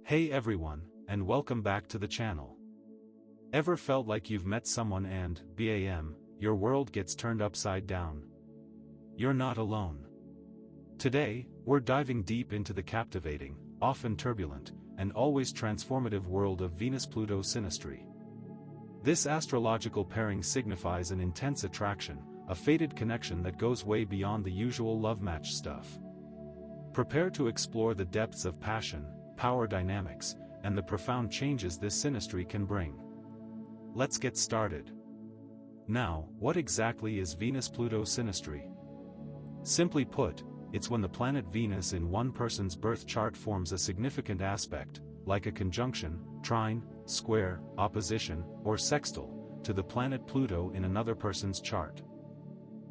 Hey everyone, and welcome back to the channel. Ever felt like you've met someone and, bam, your world gets turned upside down? You're not alone. Today, we're diving deep into the captivating, often turbulent, and always transformative world of Venus-Pluto Synastry. This astrological pairing signifies an intense attraction, a fated connection that goes way beyond the usual love match stuff. Prepare to explore the depths of passion, power dynamics, and the profound changes this synastry can bring. Let's get started. Now, what exactly is Venus-Pluto synastry? Simply put, it's when the planet Venus in one person's birth chart forms a significant aspect, like a conjunction, trine, square, opposition, or sextile, to the planet Pluto in another person's chart.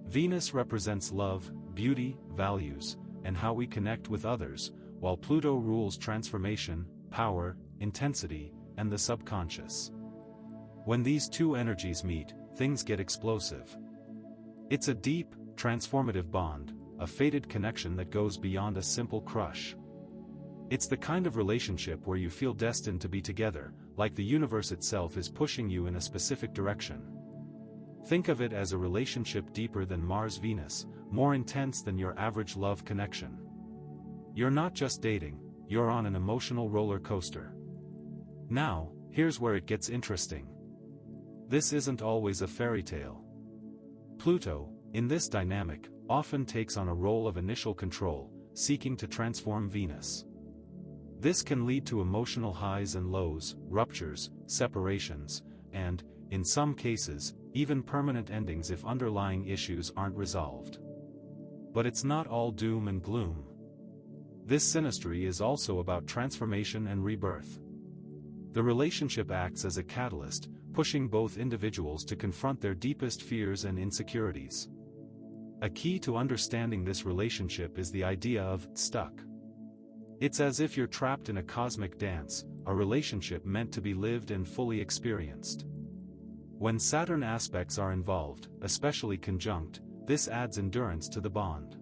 Venus represents love, beauty, values, and how we connect with others, while Pluto rules transformation, power, intensity, and the subconscious. When these two energies meet, things get explosive. It's a deep, transformative bond, a fated connection that goes beyond a simple crush. It's the kind of relationship where you feel destined to be together, like the universe itself is pushing you in a specific direction. Think of it as a relationship deeper than Mars-Venus, more intense than your average love connection. You're not just dating, you're on an emotional roller coaster. Now, here's where it gets interesting. This isn't always a fairy tale. Pluto, in this dynamic, often takes on a role of initial control, seeking to transform Venus. This can lead to emotional highs and lows, ruptures, separations, and, in some cases, even permanent endings if underlying issues aren't resolved. But it's not all doom and gloom. This synastry is also about transformation and rebirth. The relationship acts as a catalyst, pushing both individuals to confront their deepest fears and insecurities. A key to understanding this relationship is the idea of stuck. It's as if you're trapped in a cosmic dance, a relationship meant to be lived and fully experienced. When Saturn aspects are involved, especially conjunct, this adds endurance to the bond.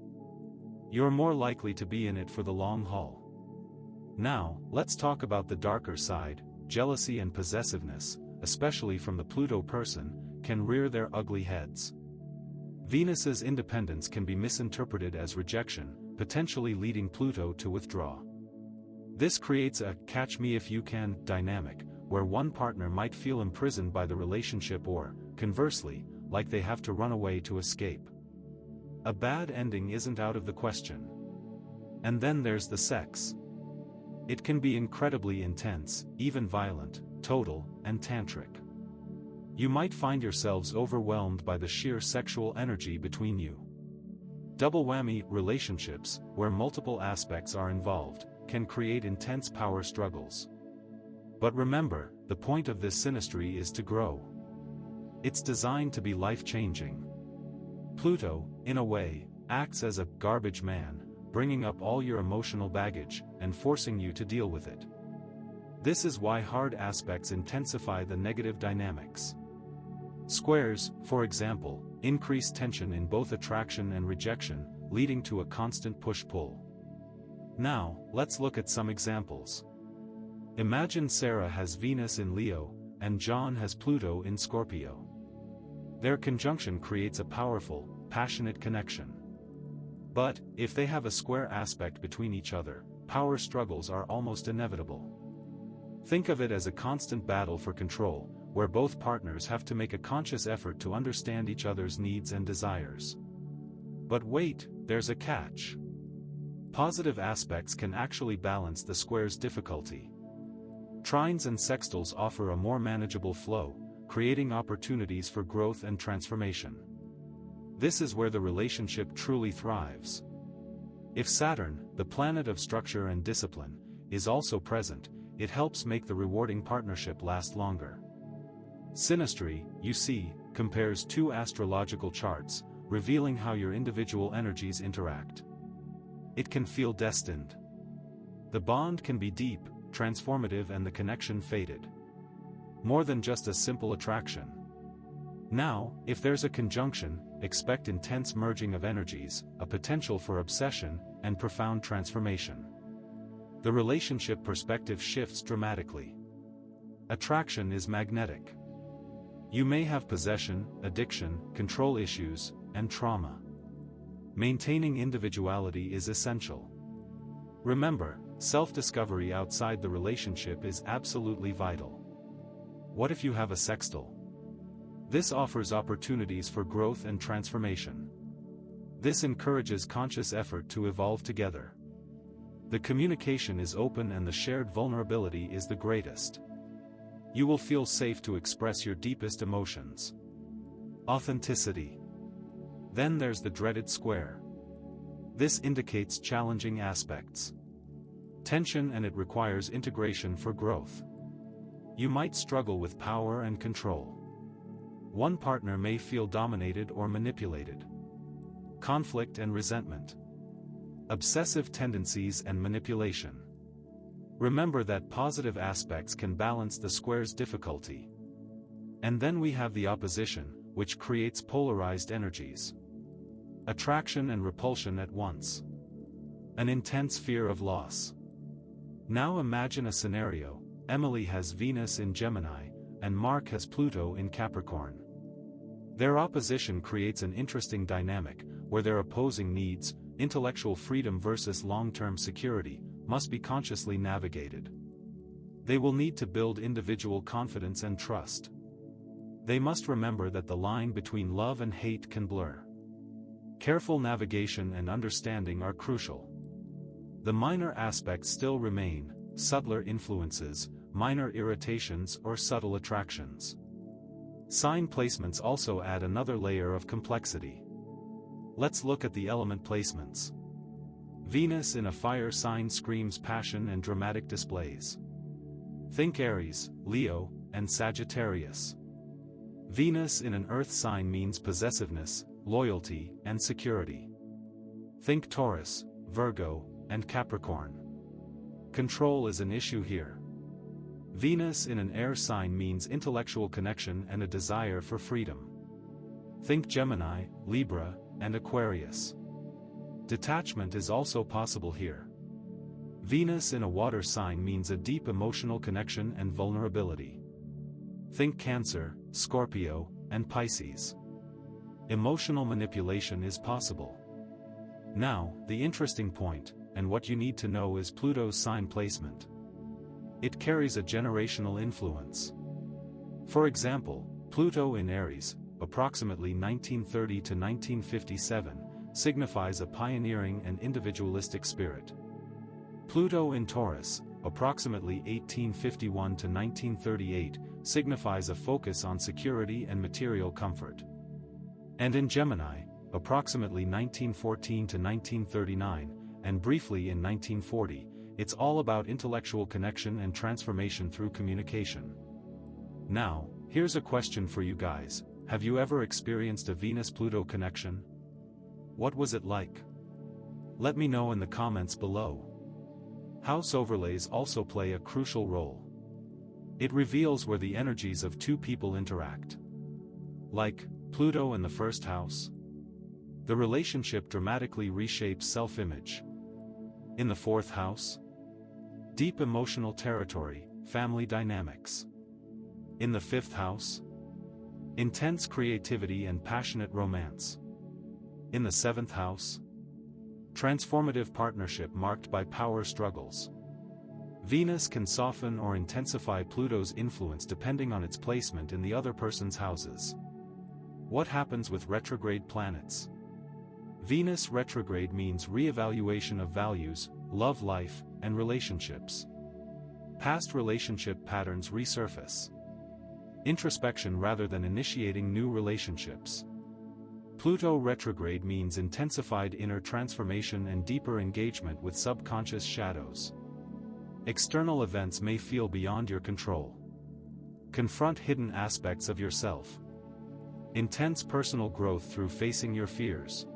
You're more likely to be in it for the long haul. Now, let's talk about the darker side. Jealousy and possessiveness, especially from the Pluto person, can rear their ugly heads. Venus's independence can be misinterpreted as rejection, potentially leading Pluto to withdraw. This creates a catch-me-if-you-can dynamic, where one partner might feel imprisoned by the relationship or, conversely, like they have to run away to escape. A bad ending isn't out of the question. And then there's the sex. It can be incredibly intense, even violent, total, and tantric. You might find yourselves overwhelmed by the sheer sexual energy between you. Double whammy relationships, where multiple aspects are involved, can create intense power struggles. But remember, the point of this synastry is to grow. It's designed to be life-changing. Pluto, in a way, acts as a garbage man, bringing up all your emotional baggage, and forcing you to deal with it. This is why hard aspects intensify the negative dynamics. Squares, for example, increase tension in both attraction and rejection, leading to a constant push-pull. Now, let's look at some examples. Imagine Sarah has Venus in Leo, and John has Pluto in Scorpio. Their conjunction creates a powerful, passionate connection. But, if they have a square aspect between each other, power struggles are almost inevitable. Think of it as a constant battle for control, where both partners have to make a conscious effort to understand each other's needs and desires. But wait, there's a catch. Positive aspects can actually balance the square's difficulty. Trines and sextiles offer a more manageable flow, creating opportunities for growth and transformation. This is where the relationship truly thrives. If Saturn, the planet of structure and discipline, is also present, it helps make the rewarding partnership last longer. Synastry, you see, compares two astrological charts, revealing how your individual energies interact. It can feel destined. The bond can be deep, transformative, and the connection fated. More than just a simple attraction. Now, if there's a conjunction, expect intense merging of energies, a potential for obsession, and profound transformation. The relationship perspective shifts dramatically. Attraction is magnetic. You may have possession, addiction, control issues, and trauma. Maintaining individuality is essential. Remember, self-discovery outside the relationship is absolutely vital. What if you have a sextile? This offers opportunities for growth and transformation. This encourages conscious effort to evolve together. The communication is open and the shared vulnerability is the greatest. You will feel safe to express your deepest emotions. Authenticity. Then there's the dreaded square. This indicates challenging aspects. Tension, and it requires integration for growth. You might struggle with power and control. One partner may feel dominated or manipulated. Conflict and resentment. Obsessive tendencies and manipulation. Remember that positive aspects can balance the square's difficulty. And then we have the opposition, which creates polarized energies. Attraction and repulsion at once. An intense fear of loss. Now imagine a scenario: Emily has Venus in Gemini, and Mark has Pluto in Capricorn. Their opposition creates an interesting dynamic, where their opposing needs, intellectual freedom versus long-term security, must be consciously navigated. They will need to build individual confidence and trust. They must remember that the line between love and hate can blur. Careful navigation and understanding are crucial. The minor aspects still remain: subtler influences, minor irritations, or subtle attractions. Sign placements also add another layer of complexity. Let's look at the element placements. Venus in a fire sign screams passion and dramatic displays. Think Aries, Leo, and Sagittarius. Venus in an earth sign means possessiveness, loyalty, and security. Think Taurus, Virgo, and Capricorn. Control is an issue here. Venus in an air sign means intellectual connection and a desire for freedom. Think Gemini, Libra, and Aquarius. Detachment is also possible here. Venus in a water sign means a deep emotional connection and vulnerability. Think Cancer, Scorpio, and Pisces. Emotional manipulation is possible. Now, the interesting point, and what you need to know, is Pluto's sign placement. It carries a generational influence. For example, Pluto in Aries, approximately 1930 to 1957, signifies a pioneering and individualistic spirit. Pluto in Taurus, approximately 1851 to 1938, signifies a focus on security and material comfort. And in Gemini, approximately 1914 to 1939, and briefly in 1940, it's all about intellectual connection and transformation through communication. Now, here's a question for you guys: have you ever experienced a Venus-Pluto connection? What was it like? Let me know in the comments below. House overlays also play a crucial role. It reveals where the energies of two people interact. Like Pluto in the first house. The relationship dramatically reshapes self-image. In the fourth house, deep emotional territory, family dynamics. In the fifth house, intense creativity and passionate romance. In the seventh house, transformative partnership marked by power struggles. Venus can soften or intensify Pluto's influence depending on its placement in the other person's houses. What happens with retrograde planets? Venus retrograde means re-evaluation of values, love life, and relationships. Past relationship patterns resurface. Introspection rather than initiating new relationships. Pluto retrograde means intensified inner transformation and deeper engagement with subconscious shadows. External events may feel beyond your control. Confront hidden aspects of yourself. Intense personal growth through facing your fears.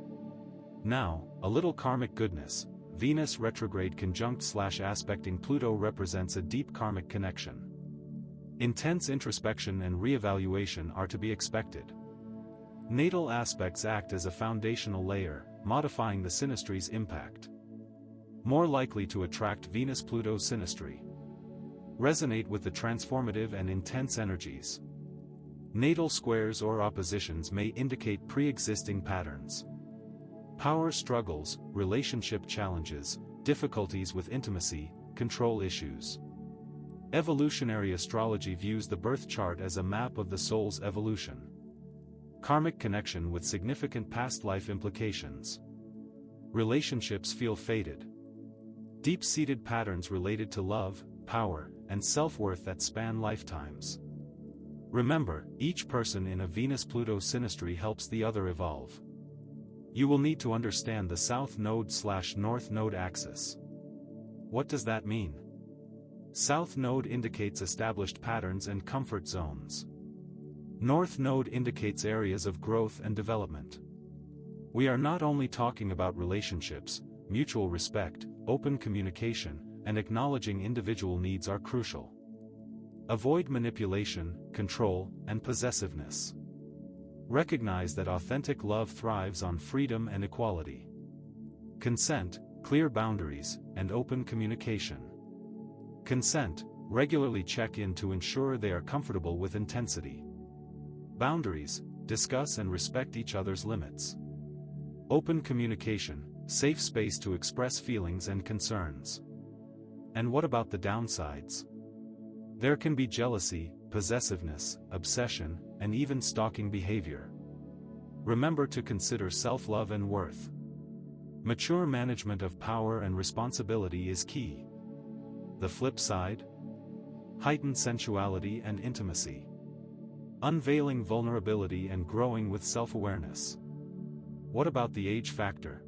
Now, a little karmic goodness. Venus retrograde conjunct/aspecting Pluto represents a deep karmic connection. Intense introspection and re-evaluation are to be expected. Natal aspects act as a foundational layer, modifying the synastry's impact. more likely to attract Venus-Pluto synastry. Resonate with the transformative and intense energies. Natal squares or oppositions may indicate pre-existing patterns. Power struggles, relationship challenges, difficulties with intimacy, control issues. Evolutionary astrology views the birth chart as a map of the soul's evolution. Karmic connection with significant past life implications. Relationships feel fated. Deep-seated patterns related to love, power, and self-worth that span lifetimes. Remember, each person in a Venus-Pluto synastry helps the other evolve. You will need to understand the South Node/North Node axis. What does that mean? South Node indicates established patterns and comfort zones. North Node indicates areas of growth and development. We are not only talking about relationships, mutual respect, open communication, and acknowledging individual needs are crucial. Avoid manipulation, control, and possessiveness. Recognize that authentic love thrives on freedom and equality. Consent, clear boundaries, and open communication. Consent, regularly check in to ensure they are comfortable with intensity. Boundaries, discuss and respect each other's limits. Open communication, safe space to express feelings and concerns. And what about the downsides? There can be jealousy, possessiveness, obsession, and even stalking behavior. Remember to consider self-love and worth. Mature management of power and responsibility is key. The flip side? Heightened sensuality and intimacy. Unveiling vulnerability and growing with self-awareness. What about the age factor?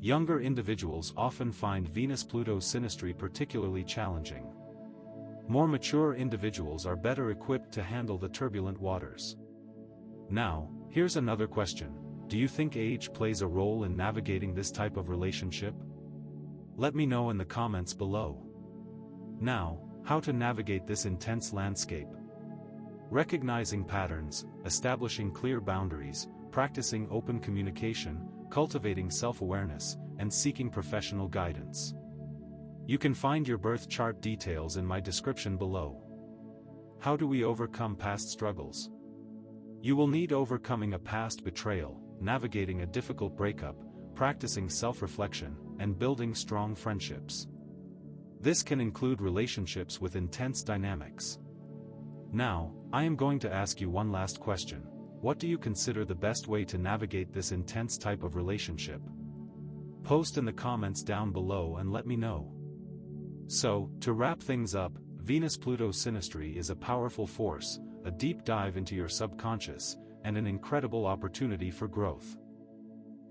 Younger individuals often find Venus-Pluto synastry particularly challenging. More mature individuals are better equipped to handle the turbulent waters. Now, here's another question. Do you think age plays a role in navigating this type of relationship? Let me know in the comments below. Now, how to navigate this intense landscape? Recognizing patterns, establishing clear boundaries, practicing open communication, cultivating self-awareness, and seeking professional guidance. You can find your birth chart details in my description below. How do we overcome past struggles? You will need overcoming a past betrayal, navigating a difficult breakup, practicing self-reflection, and building strong friendships. This can include relationships with intense dynamics. Now, I am going to ask you one last question. What do you consider the best way to navigate this intense type of relationship? Post in the comments down below and let me know. So, to wrap things up, Venus-Pluto synastry is a powerful force, a deep dive into your subconscious, and an incredible opportunity for growth.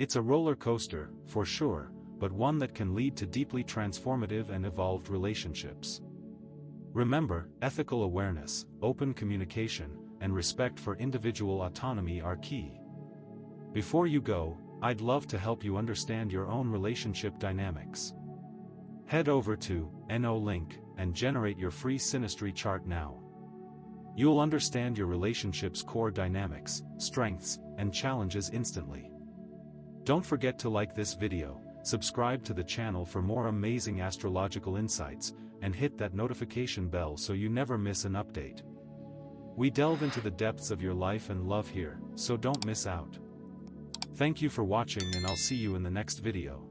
It's a roller coaster, for sure, but one that can lead to deeply transformative and evolved relationships. Remember, ethical awareness, open communication, and respect for individual autonomy are key. Before you go, I'd love to help you understand your own relationship dynamics. Head over to NO-Link and generate your free synastry chart now. You'll understand your relationship's core dynamics, strengths, and challenges instantly. Don't forget to like this video, subscribe to the channel for more amazing astrological insights, and hit that notification bell so you never miss an update. We delve into the depths of your life and love here, so don't miss out. Thank you for watching and I'll see you in the next video.